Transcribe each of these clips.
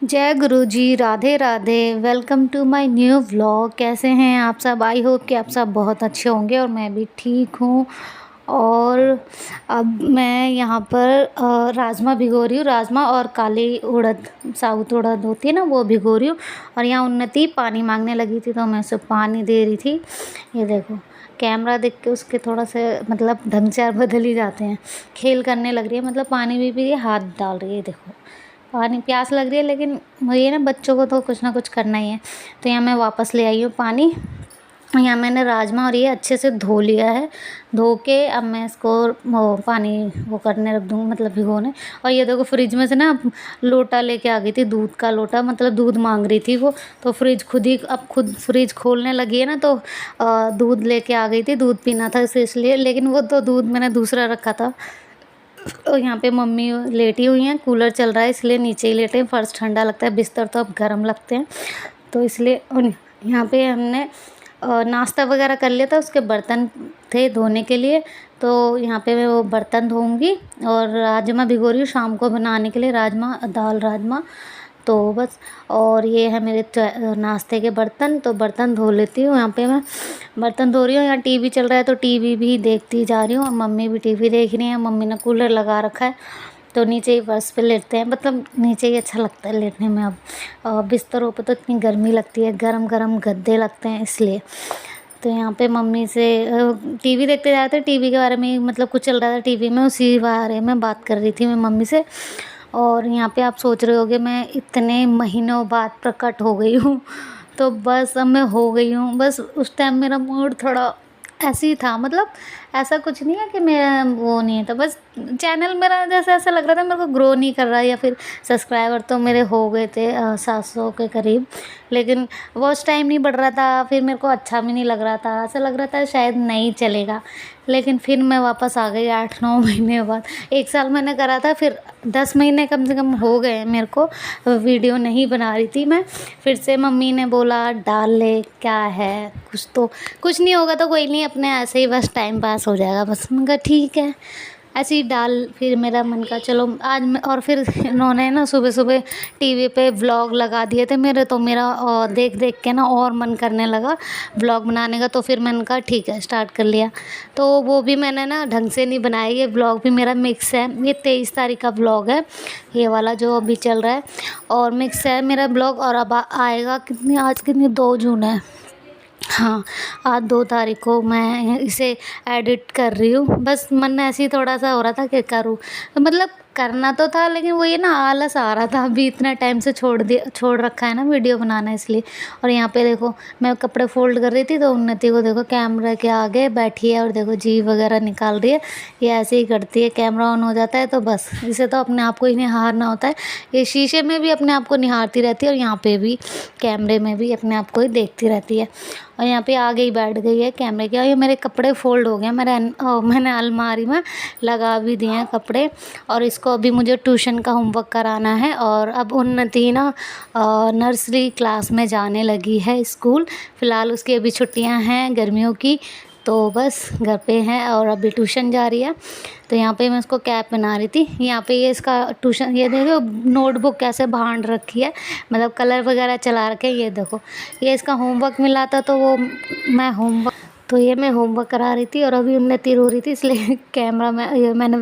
जय Guru ji, Radhe Radhe. Welcome to my new vlog. कैसे हैं आप सब? आई होप कि आप सब बहुत अच्छे होंगे और मैं भी ठीक हूँ। और अब मैं यहाँ पर राजमा भिगो रही हूँ। राजमा और काली उड़द, साबुत उड़द होती है ना, वो भिगो रही हूँ। और यहाँ उन्नति पानी मांगने लगी थी तो मैं उसे पानी दे रही थी। ये देखो, कैमरा देख के उसके थोड़ा से मतलब ढंग से बदल ही जाते हैं। खेल करने लग रही है, मतलब पानी भी पी रही है, हाथ डाल रही है। देखो, पानी, प्यास लग रही है, लेकिन वही है ना, बच्चों को तो कुछ ना कुछ करना ही है। तो यहाँ मैं वापस ले आई हूँ पानी। यहाँ मैंने राजमा और ये अच्छे से धो लिया है। धो के अब मैं इसको वो पानी वो करने रख दूँगी, मतलब भिगोने। और ये देखो, फ्रिज में से ना लोटा लेके आ गई थी, दूध का लोटा, मतलब दूध मांग रही थी वो। तो फ्रिज खुद फ्रिज खोलने लगी है ना, तो दूध लेके आ गई थी। दूध पीना था इसे, इसलिए। लेकिन वो तो दूध मैंने दूसरा रखा था। और यहाँ पे मम्मी लेटी हुई हैं, कूलर चल रहा है इसलिए नीचे ही लेटे हैं। फर्श ठंडा लगता है, बिस्तर तो अब गर्म लगते हैं, तो इसलिए। और यहाँ पे हमने नाश्ता वगैरह कर लिया था, उसके बर्तन थे धोने के लिए। तो यहाँ पे मैं वो बर्तन धोऊंगी। और राजमा भिगो रही हूँ शाम को बनाने के लिए, राजमा, दाल राजमा। तो बस। और ये है मेरे नाश्ते के बर्तन, तो बर्तन धो लेती हूँ। यहाँ पे मैं बर्तन धो रही हूँ। यहाँ टीवी चल रहा है तो टीवी भी देखती जा रही हूँ। और मम्मी भी टीवी देख रही है। मम्मी ने कूलर लगा रखा है, तो नीचे ही फर्श पे लेटते हैं, मतलब नीचे ही अच्छा लगता है लेटने में। अब बिस्तरों पे तो इतनी गर्मी लगती है, गरम गरम गद्दे लगते हैं, इसलिए। तो यहाँ पे मम्मी से टीवी देखते जाते, टीवी के बारे में, मतलब कुछ चल रहा था टीवी में, उसी बारे में बात कर रही थी मैं मम्मी से। और यहाँ पे आप सोच रहे होगे मैं इतने महीनों बाद प्रकट हो गई हूँ। तो बस अब मैं हो गई हूँ। बस उस टाइम मेरा मूड थोड़ा ऐसे ही था, मतलब ऐसा कुछ नहीं है कि मेरा वो नहीं है, तो बस चैनल मेरा जैसे ऐसा लग रहा था मेरे को ग्रो नहीं कर रहा है, या फिर सब्सक्राइबर तो मेरे हो गए थे 700 के करीब, लेकिन वॉच टाइम नहीं बढ़ रहा था। फिर मेरे को अच्छा भी नहीं लग रहा था, ऐसा लग रहा था शायद नहीं चलेगा। लेकिन फिर मैं वापस आ गई 8-9 महीने बाद। 1 साल मैंने करा था, फिर 10 महीने कम से कम हो गए मेरे को वीडियो नहीं बना रही थी मैं। फिर से मम्मी ने बोला डाल ले, क्या है, कुछ तो कुछ नहीं होगा, तो कोई नहीं, अपने ऐसे ही बस टाइम पास हो जाएगा। बस मैंने कहा ठीक है, ऐसे ही डाल। फिर मेरा मन का चलो आज मैं, और फिर इन्होंने ना सुबह सुबह टीवी पे व्लॉग लगा दिए थे मेरे, तो मेरा देख देख के ना और मन करने लगा व्लॉग बनाने का। तो फिर मैंने कहा ठीक है, स्टार्ट कर लिया। तो वो भी मैंने ना ढंग से नहीं बनाया। ये व्लॉग भी मेरा मिक्स है। ये 23 तारीख का व्लॉग है, ये वाला जो अभी चल रहा है, और मिक्स है मेरा ब्लॉग। और अब आएगा कितनी, आज कितनी, 2 जून है। हाँ, आज 2 तारीख को मैं इसे एडिट कर रही हूँ। बस मन ऐसे ही थोड़ा सा हो रहा था कि करूँ, मतलब करना तो था, लेकिन वो ये ना आलस आ रहा था। अभी इतना टाइम से छोड़ रखा है ना वीडियो बनाना, इसलिए। और यहाँ पे देखो, मैं कपड़े फोल्ड कर रही थी तो उन्नति को देखो कैमरे के आगे बैठी है, और देखो जी वगैरह निकाल रही है। ये ऐसे ही करती है, कैमरा ऑन हो जाता है तो बस इसे तो अपने आप को ही निहारना होता है। ये शीशे में भी अपने आप को निहारती रहती है, और यहाँ पे भी कैमरे में भी अपने आप को ही देखती रहती है। और यहाँ पे आगे ही बैठ गई है कैमरे के। और ये मेरे कपड़े फोल्ड हो गए, मैंने अलमारी में लगा भी दिए हैं कपड़े। और इसको अभी मुझे ट्यूशन का होमवर्क कराना है। और अब उन्नति ना नर्सरी क्लास में जाने लगी है स्कूल। फ़िलहाल उसकी अभी छुट्टियां हैं गर्मियों की, तो बस घर पे है और अभी ट्यूशन जा रही है। तो यहाँ पे मैं उसको कैप पहना रही थी। यहाँ पे ये इसका ट्यूशन, ये देखो नोटबुक कैसे बांध रखी है, मतलब कलर वगैरह चला रखे हैं। ये देखो, ये इसका होमवर्क मिला था, तो वो मैं होमवर्क करा रही थी। और अभी उन्नति रो रही थी, इसलिए कैमरा में ये मैंने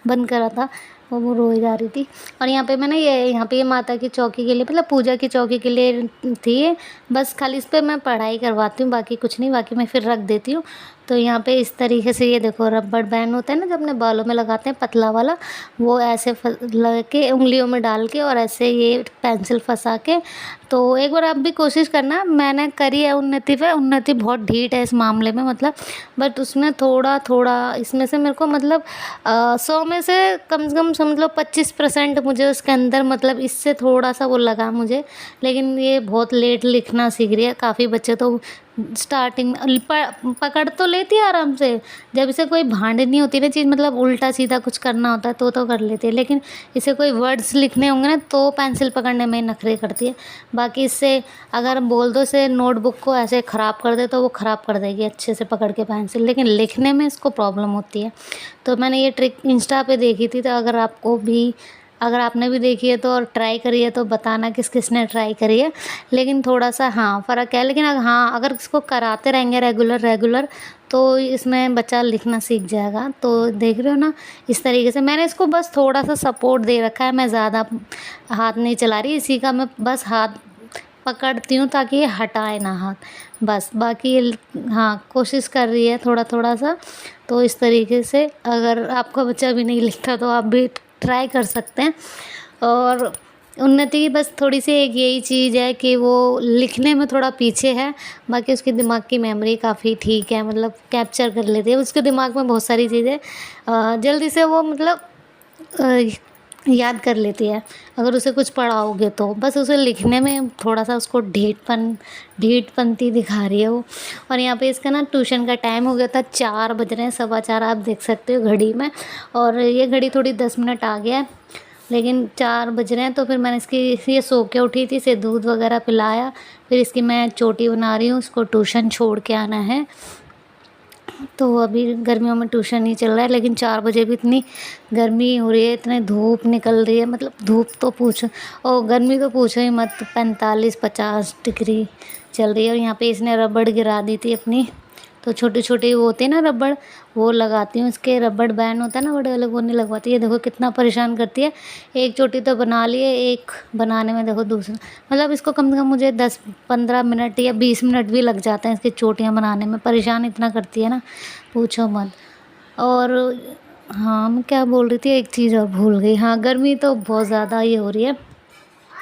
बंद करा था, वो रोई जा रही थी। और यहाँ पे मैंने यहाँ पे ये माता की चौकी के लिए, मतलब पूजा की चौकी के लिए थी ये। बस खाली इस पे मैं पढ़ाई करवाती हूँ, बाकी कुछ नहीं, बाकी मैं फिर रख देती हूँ। तो यहाँ पे इस तरीके से ये देखो, रबड़ बैंड होता है ना जो अपने बालों में लगाते हैं, पतला वाला, वो ऐसे लगा के उंगलियों में डाल के, और ऐसे ये पेंसिल फंसा के। तो एक बार आप भी कोशिश करना, मैंने करी है उन्नति पे। उन्नति बहुत ढीठ है इस मामले में, मतलब बट उसने थोड़ा थोड़ा इसमें से मेरे को, मतलब 100 में से कम समझ लो 25% मुझे उसके अंदर, मतलब इससे थोड़ा सा वो लगा मुझे। लेकिन ये बहुत लेट लिखना सीख रही है। काफ़ी बच्चे तो स्टार्टिंग पकड़ तो लेती है आराम से, जब इसे कोई भांडनी होती है ना चीज़, मतलब उल्टा सीधा कुछ करना होता है तो कर लेती है। लेकिन इसे कोई वर्ड्स लिखने होंगे ना, तो पेंसिल पकड़ने में नखरे करती है। बाकी इससे अगर हम बोल दो इसे नोटबुक को ऐसे ख़राब कर दे, तो वो ख़राब कर देगी अच्छे से पकड़ के पेंसिल, लेकिन लिखने में इसको प्रॉब्लम होती है। तो मैंने ये ट्रिक इंस्टा पे देखी थी, तो अगर आपको भी अगर आपने भी देखी है तो और ट्राई करी है तो बताना किस किसने ट्राई करी है। लेकिन थोड़ा सा हाँ फ़र्क है, लेकिन हाँ अगर इसको कराते रहेंगे रेगुलर रेगुलर तो इसमें बच्चा लिखना सीख जाएगा। तो देख रहे हो ना, इस तरीके से मैंने इसको बस थोड़ा सा सपोर्ट दे रखा है, मैं ज़्यादा हाथ नहीं चला रही, इसी का मैं बस हाथ पकड़ती हूँ ताकि ये हटाए ना हाथ, बस। बाकी ये हाँ कोशिश कर रही है थोड़ा थोड़ा सा। तो इस तरीके से अगर आपका बच्चा भी नहीं लिखता तो आप भी ट्राई कर सकते हैं। और उन्नति की बस थोड़ी सी एक यही चीज़ है कि वो लिखने में थोड़ा पीछे है, बाकी उसकी दिमाग की मेमोरी काफ़ी ठीक है, मतलब कैप्चर कर लेती है। उसके दिमाग में बहुत सारी चीज़ें जल्दी से वो मतलब याद कर लेती है अगर उसे कुछ पढ़ाओगे तो। बस उसे लिखने में थोड़ा सा उसको ढीठपंती दिखा रही है वो। और यहाँ पे इसका ना ट्यूशन का टाइम हो गया था, 4 बज रहे हैं, 4:15 आप देख सकते हो घड़ी में। और ये घड़ी थोड़ी 10 मिनट आ गया है, लेकिन 4 बज रहे हैं। तो फिर मैंने इसकी ये सो के उठी थी, इसे दूध वगैरह पिलाया, फिर इसकी मैं चोटी बना रही हूँ, उसको ट्यूशन छोड़ के आना है। तो अभी गर्मियों में ट्यूशन नहीं चल रहा है, लेकिन 4 बजे भी इतनी गर्मी हो रही है, इतनी धूप निकल रही है, मतलब धूप तो पूछो और गर्मी तो पूछो ही मत, 45-50 डिग्री चल रही है। और यहाँ पे इसने रबड़ गिरा दी थी अपनी, तो छोटे छोटे वो होते हैं ना रबड़, वो लगाती हूँ। इसके रबड़ बैंड होता है ना बड़े वाले, वो नहीं लगवाती। ये देखो कितना परेशान करती है। एक चोटी तो बना ली है, एक बनाने में देखो दूसरा, मतलब इसको कम से कम मुझे 10-15 मिनट या 20 मिनट भी लग जाते हैं इसकी चोटियाँ बनाने में। परेशान इतना करती है ना, पूछो मत। और हाँ मैं क्या बोल रही थी, एक चीज़ और भूल गई। हाँ गर्मी तो बहुत ज़्यादा ये हो रही है।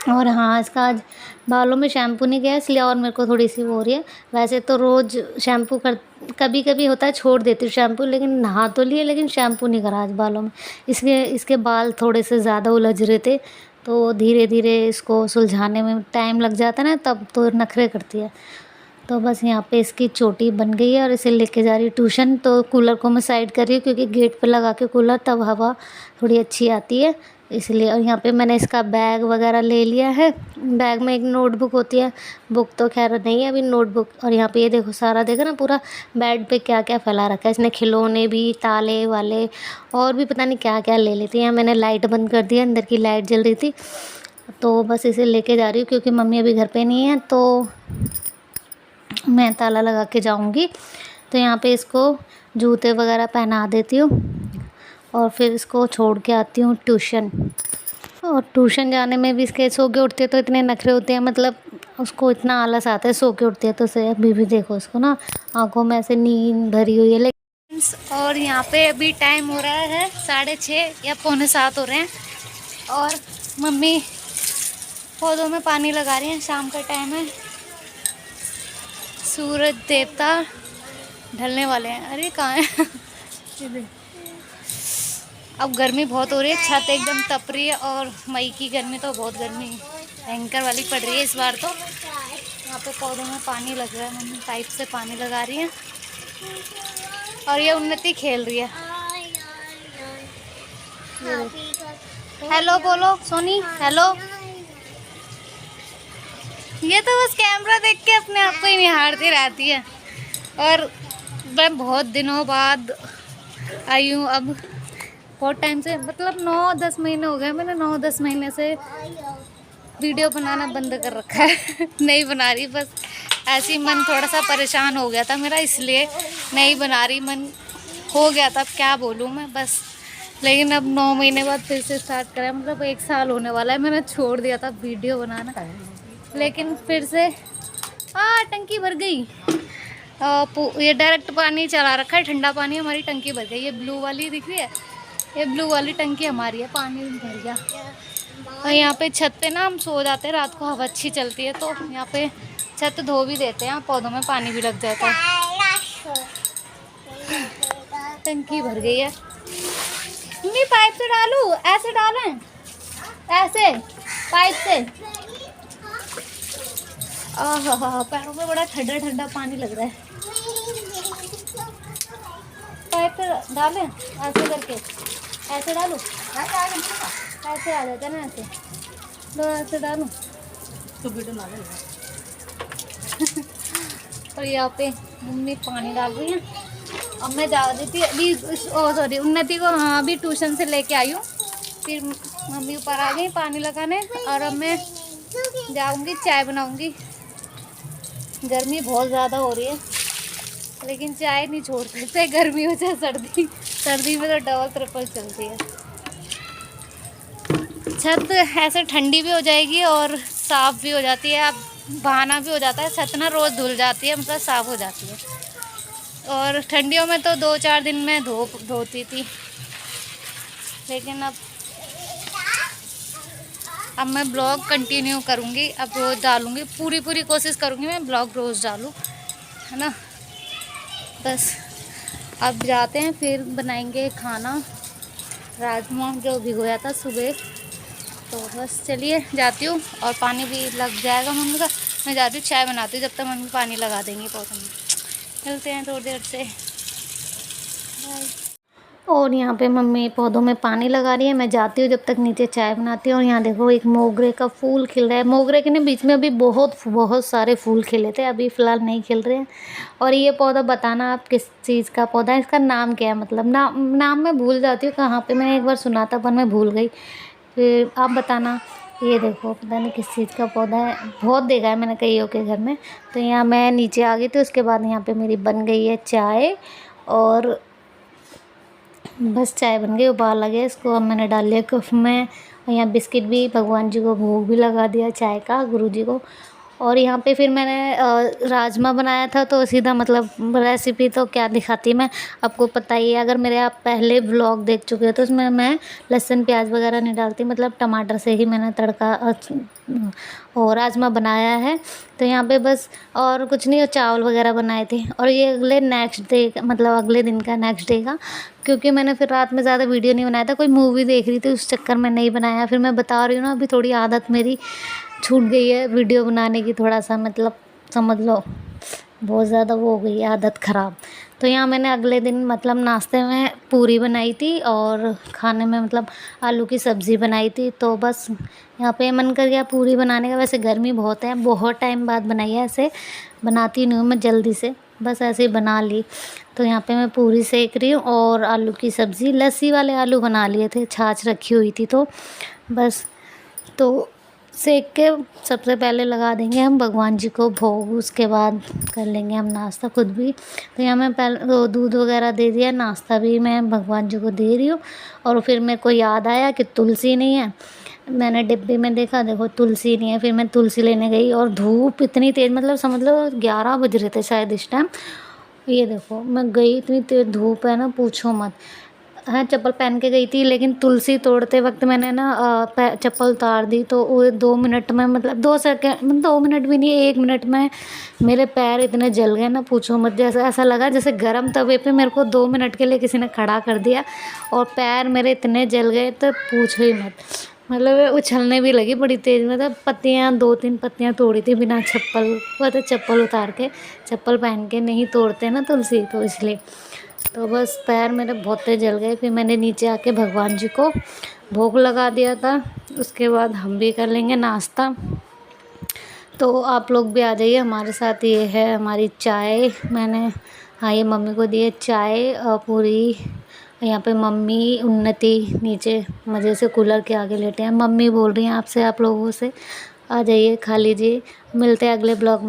और हाँ इसका आज बालों में शैम्पू नहीं गया इसलिए और मेरे को थोड़ी सी वो हो रही है। वैसे तो रोज़ शैम्पू कर, कभी कभी होता है छोड़ देती हूँ शैम्पू, लेकिन नहा तो लिए लेकिन शैम्पू नहीं करा आज बालों में। इसके बाल थोड़े से ज़्यादा उलझ रहे थे, तो धीरे धीरे इसको सुलझाने में टाइम लग जाता है ना, तब तो नखरे करती है। तो बस यहाँ पे इसकी चोटी बन गई है और इसे लेके जा रही हूँ ट्यूशन। तो कूलर को मैं साइड कर रही हूँ क्योंकि गेट पे लगा के कूलर तब हवा थोड़ी अच्छी आती है इसलिए। और यहाँ पे मैंने इसका बैग वगैरह ले लिया है। बैग में एक नोटबुक होती है, बुक तो खैर नहीं है अभी, नोटबुक। और यहाँ पे ये देखो सारा देखो ना पूरा बेड पे क्या क्या फैला रखा है इसने, खिलौने भी, ताले वाले और भी पता नहीं क्या क्या ले लेती है। मैंने लाइट बंद कर दी है, अंदर की लाइट जल रही थी, तो बस इसे लेके जा रही हूँ क्योंकि मम्मी अभी घर पे नहीं है, तो मैं ताला लगा के जाऊंगी। तो यहाँ पे इसको जूते वगैरह पहना देती हूँ और फिर इसको छोड़ के आती हूँ ट्यूशन। और ट्यूशन जाने में भी इसके सो के उठते तो इतने नखरे होते हैं, मतलब उसको इतना आलस आता है सो के उठती है। तो से अभी भी देखो उसको ना आंखों में ऐसे नींद भरी हुई है। लेकिन और यहाँ पे अभी टाइम हो रहा है 6:30 या 6:45 हो रहे हैं और मम्मी पौधों में पानी लगा रही हैं। शाम का टाइम है, सूरज देवता ढलने वाले हैं। अरे कहाँ है अब गर्मी बहुत हो रही है, छत एकदम तप रही है। और मई की गर्मी तो बहुत गर्मी भयंकर वाली पड़ रही है इस बार तो। यहाँ पे पौधों में पानी लग रहा है, मम्मी पाइप से पानी लगा रही है। और ये उन्नति खेल रही है। हेलो बोलो सोनी, हेलो। ये तो बस कैमरा देख के अपने आप को ही निहारती रहती है। और मैं बहुत दिनों बाद आई हूँ, अब बहुत टाइम से, मतलब 9-10 महीने हो गए। मैंने 9-10 महीने से वीडियो बनाना बंद कर रखा है नहीं बना रही, बस ऐसे ही मन थोड़ा सा परेशान हो गया था मेरा, इसलिए नहीं बना रही। मन हो गया था, अब क्या बोलूँ मैं, बस। लेकिन अब 9 महीने बाद फिर से स्टार्ट करा, मतलब 1 साल होने वाला है। मैंने छोड़ दिया था वीडियो बनाना, लेकिन फिर से टंकी भर गई। ये डायरेक्ट पानी चला रखा है, ठंडा पानी, हमारी टंकी भर गई। ये ब्लू वाली दिख रही है, ये ब्लू वाली टंकी हमारी है, पानी भर गया। और यहाँ पे छत पे ना हम सो जाते हैं रात को, हवा अच्छी चलती है तो यहाँ पे छत धो भी देते हैं, पौधों में पानी भी लग जाता है। टंकी भर गई है। मम्मी पाइप से डालूं, ऐसे डालें, ऐसे पाइप से। पैरों में बड़ा ठंडा ठंडा पानी लग रहा है। पाइप पे डालें ऐसे करके, ऐसे डालूं, ऐसे आ जाता है ना, ऐसे लो, ऐसे डालूं तो वीडियो ना और यहाँ पे मम्मी पानी डाल रही है। अब मैं जा रही थी अभी, सॉरी उन्नति को, हाँ अभी ट्यूशन से लेके आई हूँ, फिर मम्मी ऊपर आ गई पानी लगाने और अब मैं जाऊंगी चाय बनाऊंगी। गर्मी बहुत ज़्यादा हो रही है लेकिन चाय नहीं छोड़ती, चाहे गर्मी हो चाहे सर्दी, सर्दी में तो डबल ट्रिपल चलती है। छत ऐसे ठंडी भी हो जाएगी और साफ़ भी हो जाती है। अब बहाना भी हो जाता है, छत ना रोज़ धुल जाती है, मतलब साफ़ हो जाती है। और ठंडियों में तो 2-4 दिन में धोती थी, लेकिन अब मैं ब्लॉग कंटिन्यू करूँगी। अब रोज़ डालूँगी, पूरी कोशिश करूँगी मैं ब्लॉग रोज़ डालूँ, है ना। बस अब जाते हैं, फिर बनाएंगे खाना। राजमा जो भिगोया था सुबह, तो बस चलिए जाती हूँ। और पानी भी लग जाएगा मम्मी का, मैं जाती हूँ चाय बनाती हूँ, जब तक मम्मी पानी लगा देंगी पौधों में। मिलते हैं थोड़ी देर से, बाय। और यहाँ पे मम्मी पौधों में पानी लगा रही है, मैं जाती हूँ जब तक नीचे चाय बनाती हूँ। और यहाँ देखो एक मोगरे का फूल खिल रहा है। मोगरे के ना बीच में अभी बहुत सारे फूल खिले थे, अभी फ़िलहाल नहीं खिल रहे हैं। और ये पौधा बताना आप किस चीज़ का पौधा है, इसका नाम क्या है, मतलब नाम मैं भूल जाती हूँ कहाँ पे, मैंने एक बार सुना था पर मैं भूल गई। फिर आप बताना। ये देखो पता नहीं किस चीज़ का पौधा है, बहुत देखा है मैंने कईयों के घर में। तो यहाँ मैं नीचे आ गई थी, उसके बाद यहाँ पे मेरी बन गई है चाय। और बस चाय बन गई, उबाल आ गया इसको, अब मैंने डाल लिया कप में। और यहाँ बिस्किट भी, भगवान जी को भोग भी लगा दिया चाय का, गुरु जी को। और यहाँ पे फिर मैंने राजमा बनाया था, तो सीधा मतलब रेसिपी तो क्या दिखाती मैं, आपको पता ही है। अगर मेरे आप पहले व्लॉग देख चुके हो तो उसमें मैं लहसुन प्याज वगैरह नहीं डालती, मतलब टमाटर से ही मैंने तड़का और राजमा बनाया है। तो यहाँ पे बस और कुछ नहीं, और चावल वगैरह बनाए थे। और ये अगले नेक्स्ट डे, मतलब अगले दिन का, नेक्स्ट डे का, क्योंकि मैंने फिर रात में ज़्यादा वीडियो नहीं बनाया था, कोई मूवी देख रही थी, उस चक्कर में नहीं बनाया। फिर मैं बता रही हूँ ना, अभी थोड़ी आदत मेरी छूट गई है वीडियो बनाने की, थोड़ा सा मतलब समझ लो बहुत ज़्यादा वो हो गई है आदत ख़राब। तो यहाँ मैंने अगले दिन मतलब नाश्ते में पूरी बनाई थी और खाने में मतलब आलू की सब्ज़ी बनाई थी। तो बस यहाँ पे मन कर गया पूरी बनाने का। वैसे गर्मी बहुत है, बहुत टाइम बाद बनाई है, ऐसे बनाती नहीं हूँ मैं जल्दी से, बस ऐसे ही बना ली। तो यहाँ पे मैं पूरी सेक रही हूँ और आलू की सब्ज़ी, लस्सी वाले आलू बना लिए थे, छाछ रखी हुई थी, तो बस तो सेक के सबसे पहले लगा देंगे हम भगवान जी को भोग, उसके बाद कर लेंगे हम नाश्ता खुद भी। तो यहाँ मैं पहले वो दूध वगैरह दे दिया, नाश्ता भी मैं भगवान जी को दे रही हूँ। और फिर मेरे को याद आया कि तुलसी नहीं है, मैंने डिब्बे में देखा, देखो तुलसी नहीं है। फिर मैं तुलसी लेने गई और धूप इतनी तेज़, मतलब समझ लो 11 बज रहे थे शायद इस टाइम। ये देखो मैं गई, इतनी तेज़ धूप है ना, पूछो मत। हाँ, चप्पल पहन के गई थी, लेकिन तुलसी तोड़ते वक्त मैंने ना चप्पल उतार दी, तो वो 2 मिनट में, मतलब 2 सेकंड, मतलब 2 मिनट भी नहीं, 1 मिनट में मेरे पैर इतने जल गए ना, पूछो मत। जैसे ऐसा लगा जैसे गर्म तवे पे मेरे को 2 मिनट के लिए किसी ने खड़ा कर दिया, और पैर मेरे इतने जल गए तो पूछो ही मत। मतलब उछलने भी लगी बड़ी तेज़, मतलब पत्तियाँ 2-3 पत्तियाँ तोड़ी थी बिना चप्पल, वो तो चप्पल उतार के, चप्पल पहन के नहीं तोड़ते ना तुलसी, तो इसलिए। तो बस पैर मेरे बहुत तेज जल गए। फिर मैंने नीचे आके भगवान जी को भोग लगा दिया था। उसके बाद हम भी कर लेंगे नाश्ता। तो आप लोग भी आ जाइए हमारे साथ। ये है हमारी चाय, मैंने हाँ ये मम्मी को दी है चाय पूरी। यहाँ पे मम्मी उन्नति नीचे मज़े से कूलर के आगे लेटे हैं। मम्मी बोल रही हैं आपसे, आप लोगों से, आ जाइए खा लीजिए। मिलते हैं अगले ब्लॉग में।